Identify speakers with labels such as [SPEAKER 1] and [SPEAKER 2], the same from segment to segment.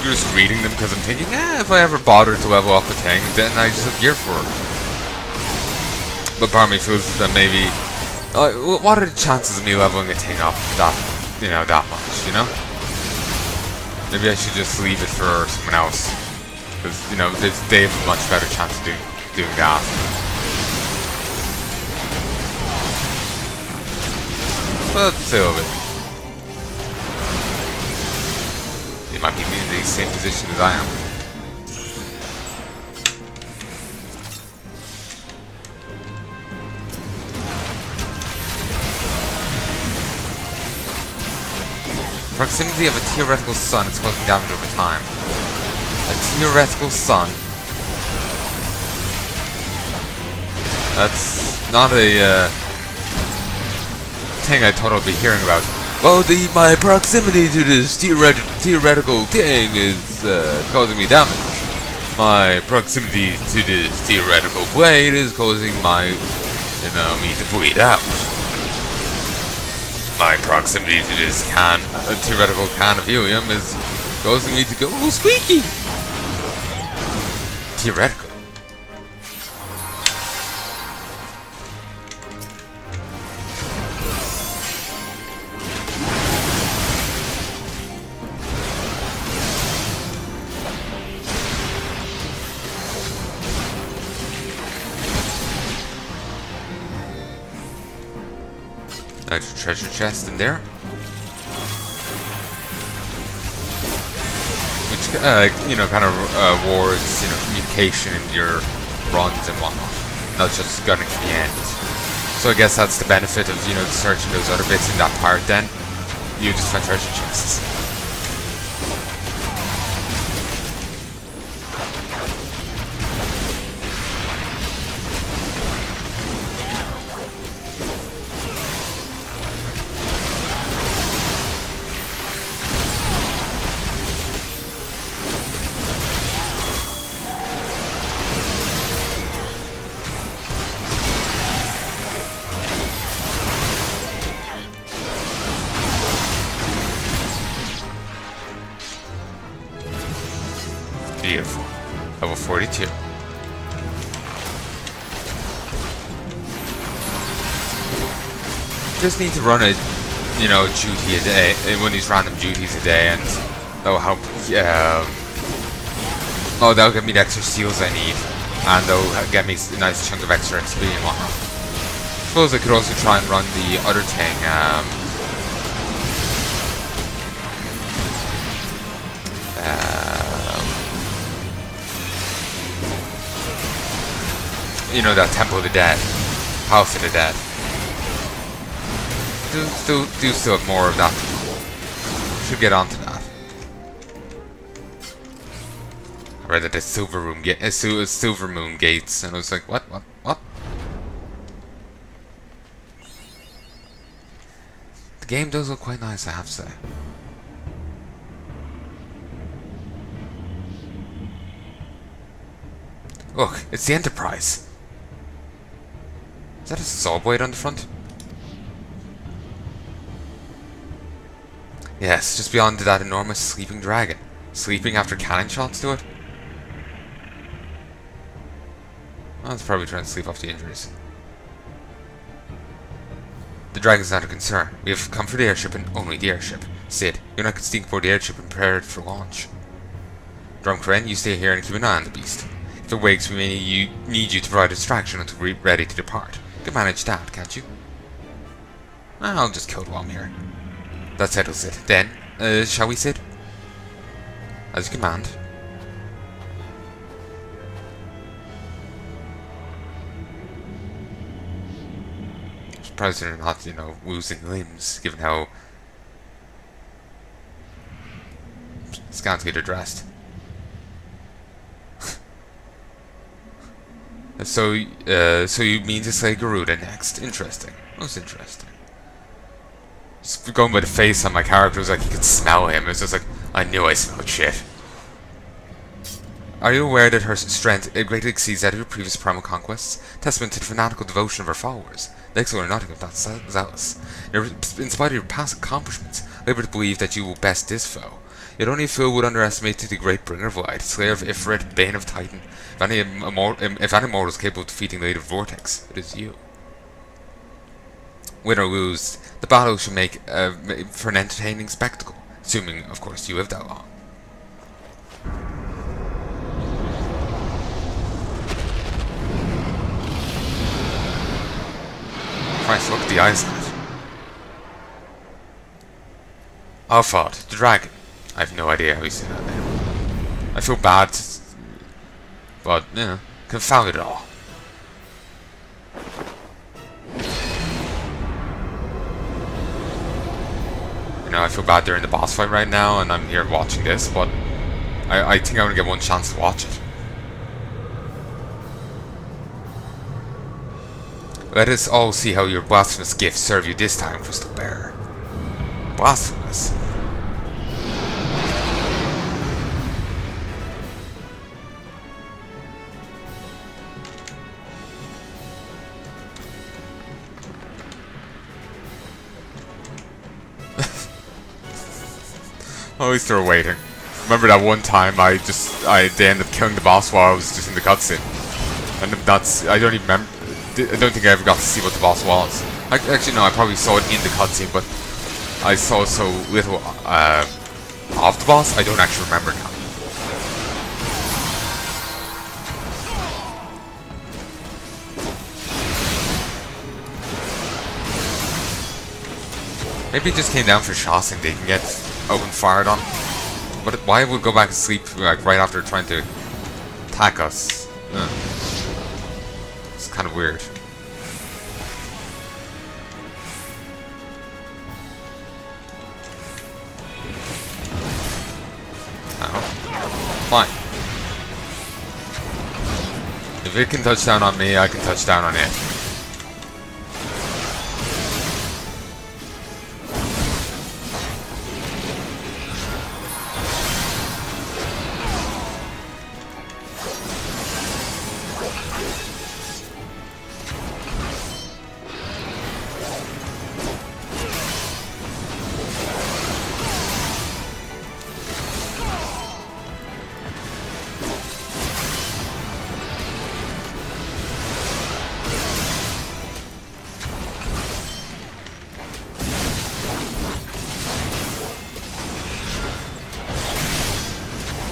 [SPEAKER 1] just reading them because I'm thinking, if I ever bother to level up a thing, then I just have gear for it. But part of me feels that maybe, what are the chances of me leveling a thing up that, that much, Maybe I should just leave it for someone else. Because, they have a much better chance of doing that. But still, they might be in the same position as I am. Proximity of a theoretical sun is causing damage over time. A theoretical sun. That's not a thing I thought I'd be hearing about. Well, my proximity to this theoretical thing is causing me damage. My proximity to this theoretical blade is causing me to bleed out. My proximity to this theoretical can of helium is causing me to go squeaky. Theoretical. Nice treasure chest in there. Which, kind of rewards, communication in your runs and whatnot. Not just gunning to the end. So I guess that's the benefit of, searching those other bits in that part then. You just find treasure chests. Beautiful. Level 42. Just need to run a, duty a day, one of these random duties a day, and that'll help, that'll get me the extra seals I need, and that'll get me a nice chunk of extra XP and whatnot. I suppose I could also try and run the other thing, that Temple of the Dead, House of the Dead. Do still have more of that. Should get onto that. I read that the Silver Moon gates, and I was like, what? The game does look quite nice, I have to say. Look, it's the Enterprise. Is that a saw blade on the front? Yes, just beyond that enormous sleeping dragon. Sleeping after cannon shots to it? Well, it's probably trying to sleep off the injuries. The dragon's not a concern. We have come for the airship and only the airship. Sid, you're not sneak aboard the airship and prepare it for launch. Drumcren, you stay here and keep an eye on the beast. If it wakes, we may need you to provide a distraction until we're ready to depart. You can manage that, can't you? I'll just kill it while I'm here. That settles it. Then, shall we, Sid? As you command. I'm surprised they're not, losing limbs, given how scantily they're dressed. So you mean to slay Garuda next? Interesting. Most interesting. Just going by the face on my character, it was like you could smell him. It was just like, I knew I smelled shit. Are you aware that her strength greatly exceeds that of your previous primal conquests? Testament to the fanatical devotion of her followers. The Exo are nothing if not zealous. In spite of your past accomplishments, labor to believe that you will best this foe. Yet only a fool would underestimate the great bringer of light, slayer of Ifrit, bane of Titan. If any mortal is capable of defeating the Lady of Vortex, it is you. Win or lose, the battle should make for an entertaining spectacle, assuming, of course, you live that long. Christ, look at the eyes on it. Alphard, the dragon. I have no idea how you say that name. I feel bad, but, you know, confound it all. You know, I feel bad during the boss fight right now, and I'm here watching this, but I think I'm gonna get one chance to watch it. Let us all see how your blasphemous gifts serve you this time, Crystal Bearer. Blasphemous? Always still waiting. Remember that one time they ended up killing the boss while I was just in the cutscene. And that's, I don't even remember, I don't think I ever got to see what the boss was. Actually no, I probably saw it in the cutscene, but I saw so little of the boss, I don't actually remember now. Maybe it just came down for shots and they can get open fired on. But why would go back to sleep like right after trying to attack us? It's kind of weird. Oh. Fine. If it can touch down on me, I can touch down on it.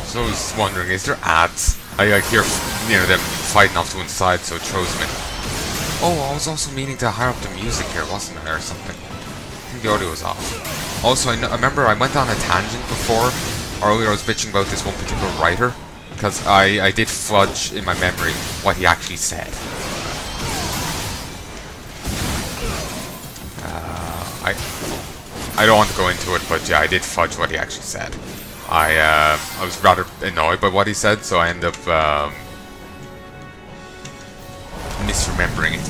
[SPEAKER 1] So I was wondering, is there ads? I hear, you know, them fighting off to one side, so it throws me. Oh, I was also meaning to higher up the music here, wasn't I, or something? I think the audio was off. Also, I remember I went on a tangent before. Earlier I was bitching about this one particular writer, because I did fudge in my memory what he actually said. I don't want to go into it, but yeah, I did fudge what he actually said. I was rather annoyed by what he said, so I ended up misremembering it.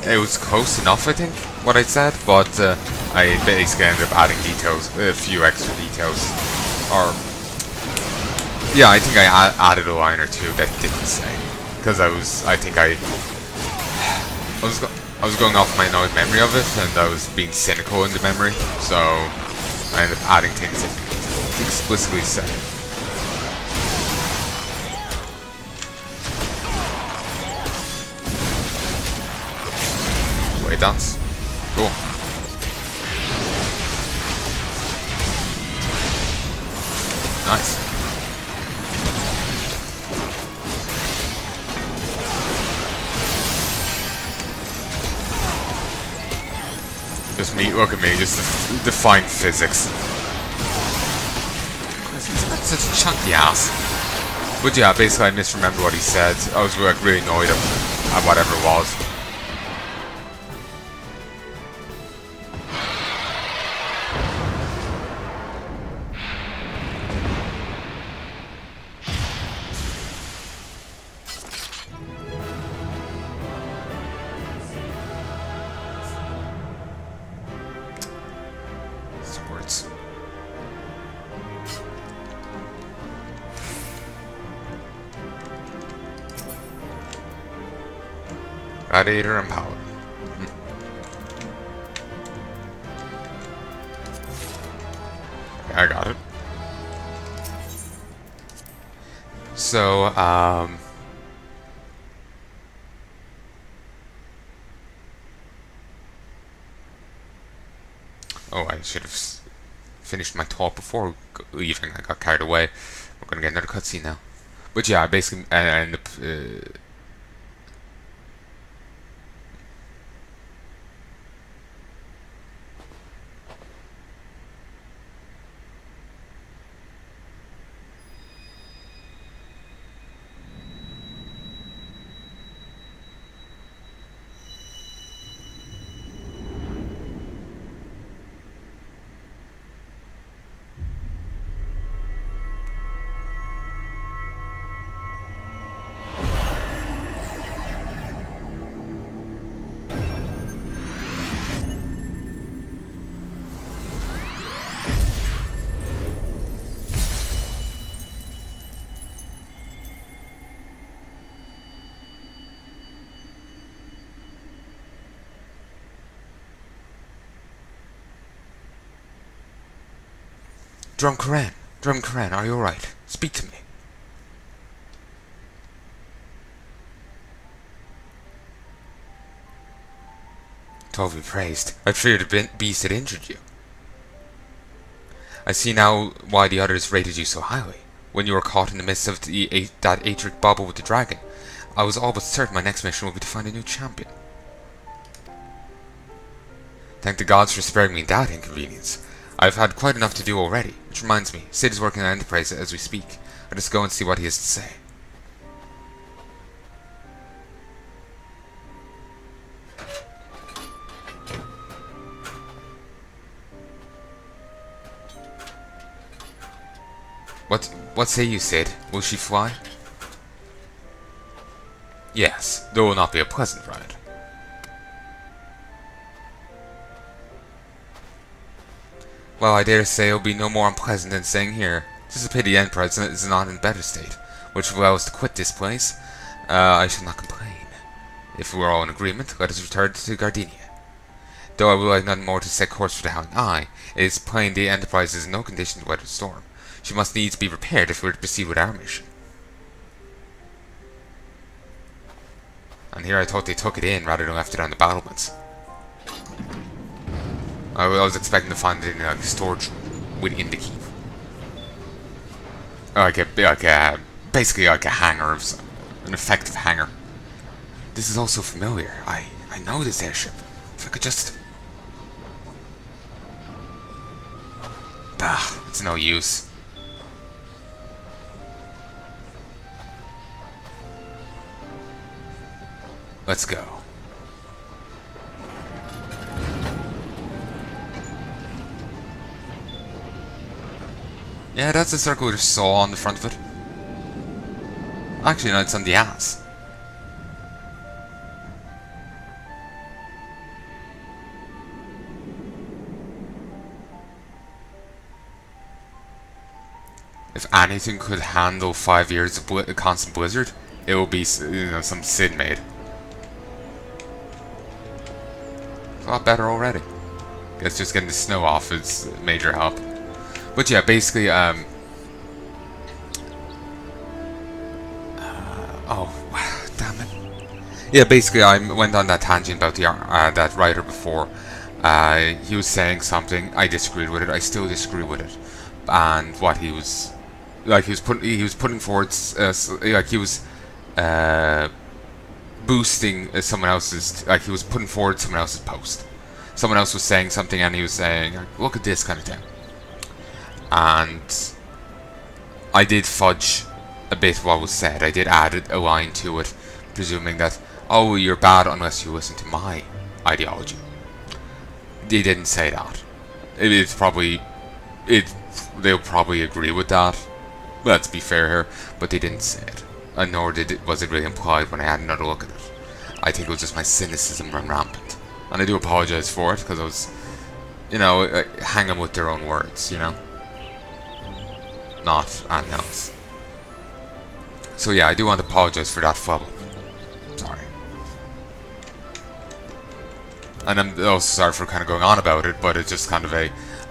[SPEAKER 1] It was close enough, I think, what I said, but I basically ended up adding details, a few extra details. Or, yeah, I think I added a line or two that he didn't say, because I was going off my annoyed memory of it, and I was being cynical in the memory, so I ended up adding things that he explicitly said. Dance. Cool. Nice. Just me, look at me, just defying physics. That's such a chunky ass. But yeah, basically I misremembered what he said. I was like really annoyed at whatever it was. Gladiator and Paladin. I got it. So, oh, I should have finished my talk before leaving. I got carried away. We're gonna get another cutscene now. But yeah, I basically end up. Drum Karen, are you alright? Speak to me. To be praised. I feared the beast had injured you. I see now why the others rated you so highly. When you were caught in the midst of that atric bubble with the dragon, I was all but certain my next mission would be to find a new champion. Thank the gods for sparing me that inconvenience. I've had quite enough to do already, which reminds me, Sid is working on Enterprise as we speak. I'll just go and see what he has to say. What say you, Sid? Will she fly? Yes, though it will not be a pleasant ride. Well, I dare say it will be no more unpleasant than staying here. 'Tis a pity the Enterprise is not in a better state, which will allow us to quit this place. I shall not complain. If we are all in agreement, let us return to Gardenia. Though I will have nothing more to set course for the Palnai, it is plain the Enterprise is in no condition to weather the storm. She must needs be prepared if we are to proceed with our mission. And here I thought they took it in rather than left it on the battlements. I was expecting to find it in a storage room within the keep. Basically like a hangar, an effective hangar. This is all so familiar. I know this airship. If I could just... Bah, it's no use. Let's go. Yeah, that's a circular saw on the front of it. Actually, no, it's on the ass. If anything could handle 5 years of a constant blizzard, it will be, some Sid made. It's a lot better already. Guess just getting the snow off is a major help. But yeah, basically, oh, damn it. Yeah, basically, I went on that tangent about the that writer before. He was saying something. I disagreed with it. I still disagree with it. And what he was, he was putting forward, he was boosting someone else's, he was putting forward someone else's post. Someone else was saying something, and he was saying, "Look at this," kind of thing. And I did fudge a bit what was said. I did add a line to it, presuming that, oh, you're bad unless you listen to my ideology. They didn't say that. They'll probably agree with that. Let's be fair here, but they didn't say it. And nor was it really implied when I had another look at it. I think it was just my cynicism run rampant. And I do apologize for it, because I was, hanging with their own words, Not anything else. So yeah, I do want to apologize for that flub. Sorry. And I'm also sorry for kind of going on about it, but it's just kind of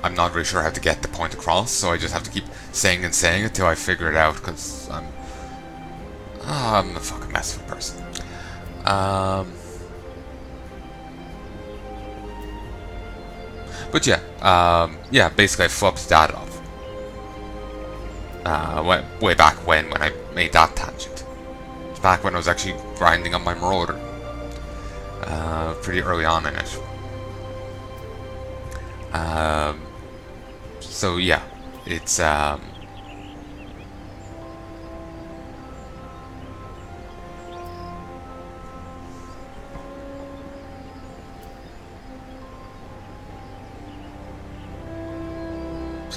[SPEAKER 1] I'm not really sure how to get the point across, so I just have to keep saying and saying it till I figure it out, because I'm a fucking mess of a person. But yeah, basically I flubbed that up. Way back when I made that tangent. It's back when I was actually grinding on my Marauder. Pretty early on in it. So yeah, it's so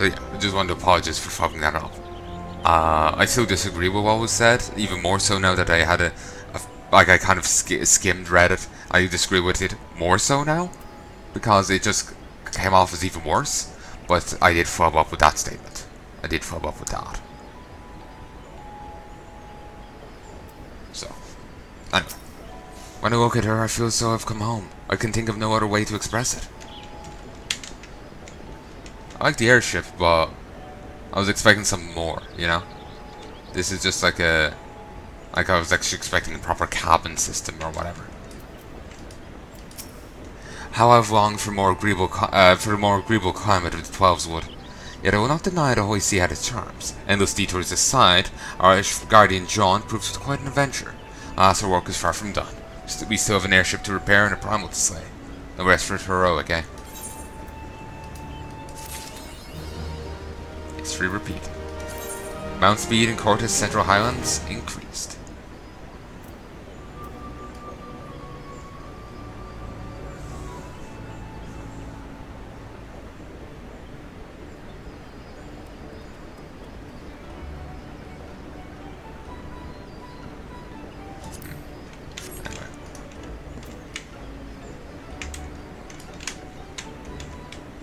[SPEAKER 1] yeah, I just wanted to apologize for fucking that up. I still disagree with what was said, even more so now that I had like I kind of skimmed Reddit. I disagree with it more so now, because it just came off as even worse. But I did flub up with that statement. I did flub up with that. So, anyway. When I look at her, I feel as though I've come home. I can think of no other way to express it. I like the airship, but I was expecting something more, you know? This is just like I was actually expecting a proper cabin system or whatever. How I've longed for more agreeable climate of the 12's wood. Yet I will not deny the Holy See had its charms. Endless detours aside, our guardian jaunt proves quite an adventure. Alas, our work is far from done. We still have an airship to repair and a primal to slay. No rest for it heroic, eh? History repeat. Mount speed in Cortes Central Highlands increased.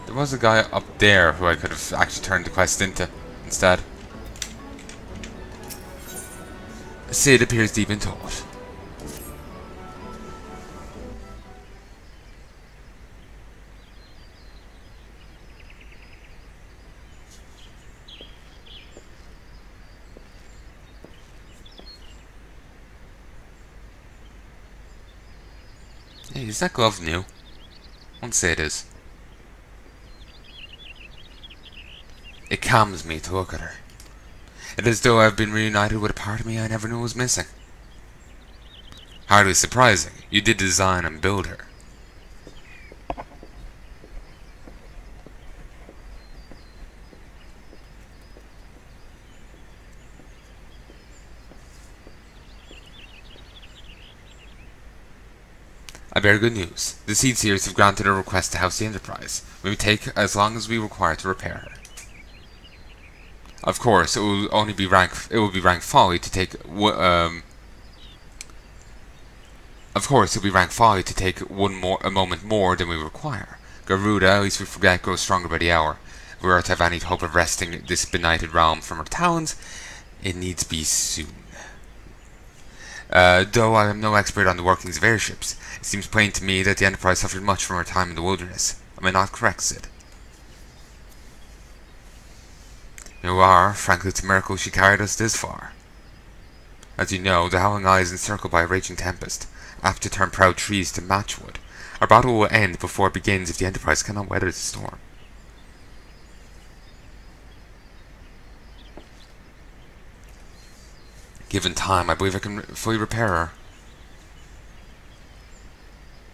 [SPEAKER 1] There was a guy up there who I could have actually turned the quest into instead. Sid appears deep in thought. Hey, is that glove new? I won't say it is. It calms me to look at her. It is as though I have been reunited with a part of me I never knew was missing. Hardly surprising. You did design and build her. I bear good news. The Seed Seers have granted a request to house the Enterprise. We may take as long as we require to repair her. Of course, it will be rank folly to take a moment more than we require. Garuda, at least we forget, grows stronger by the hour. If we are to have any hope of wresting this benighted realm from our talons, it needs be soon. Though I am no expert on the workings of airships, it seems plain to me that the Enterprise suffered much from her time in the wilderness. Am I not correct, Sid? You are. Frankly, it's a miracle she carried us this far. As you know, the Howling Eye is encircled by a raging tempest, apt to turn proud trees to matchwood. Our battle will end before it begins if the Enterprise cannot weather the storm. Given time, I believe I can fully repair her.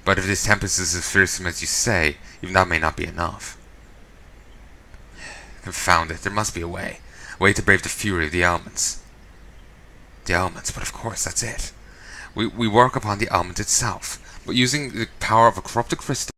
[SPEAKER 1] But if this tempest is as fearsome as you say, even that may not be enough. Confound it, there must be a way. A way to brave the fury of the elements. The elements, but of course, that's it. We work upon the element itself, but using the power of a corrupted crystal